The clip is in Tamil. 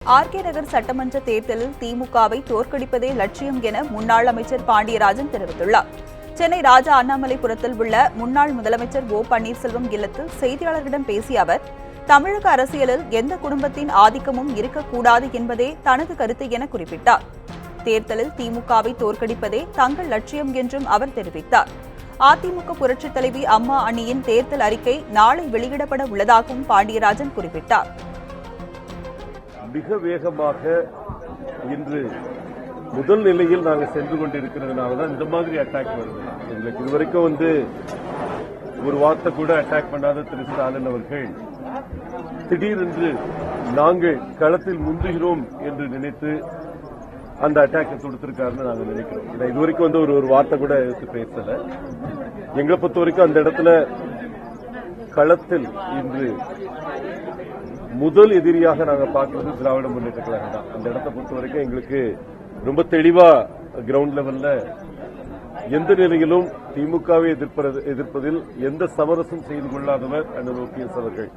ஆர்கே நகர் சட்டமன்ற தேர்தலில் திமுகவை தோற்கடிப்பதே லட்சியம் என முன்னாள் அமைச்சர் பாண்டியராஜன் தெரிவித்துள்ளார். சென்னை ராஜா அண்ணாமலைபுரத்தில் உள்ள முன்னாள் முதலமைச்சர் ஓ பன்னீர்செல்வம் இல்லத்தில் செய்தியாளர்களிடம் பேசிய அவர், தமிழக அரசியலில் எந்த குடும்பத்தின் ஆதிக்கமும் இருக்கக்கூடாது என்பதே தனது கருத்து என குறிப்பிட்டார். தேர்தலில் திமுகவை தோற்கடிப்பதே தங்கள் லட்சியம் என்றும் அவர் தெரிவித்தார். அதிமுக புரட்சித் தலைவி அம்மா அணியின் தேர்தல் அறிக்கை நாளை வெளியிடப்பட உள்ளதாகவும் பாண்டியராஜன் குறிப்பிட்டார். மிக வேகமாக இன்று முதல் நிலையில் நாங்கள் சென்று கொண்டிருக்கிறதுனால தான் இந்த மாதிரி அட்டாக் வருது. எங்களுக்கு இதுவரைக்கும் ஒரு வார்த்தை கூட அட்டாக் பண்ணாத திரு ஸ்டாலின் அவர்கள் திடீரென்று நாங்கள் களத்தில் முந்துகிறோம் என்று நினைத்து அந்த அட்டாக்கை கொடுத்திருக்காருன்னு நாங்கள் நினைக்கிறோம். இதுவரைக்கும் ஒரு வார்த்தை கூட எடுத்து பேசல. எங்களை பொறுத்த வரைக்கும் அந்த இடத்துல களத்தில் இன்று முதல் எதிரியாக நாங்கள் பார்க்கிறது திராவிட முன்னேற்ற கழகம் தான். அந்த இடத்தை பொறுத்த வரைக்கும் எங்களுக்கு ரொம்ப தெளிவா கிரவுண்ட் லெவல்ல எந்த நிலையிலும் திமுகவை எதிர்ப்பதில் எந்த சமரசம் செய்து கொள்ளாதவர் அண்ணன் ஓபிஎஸ் அவர்கள்.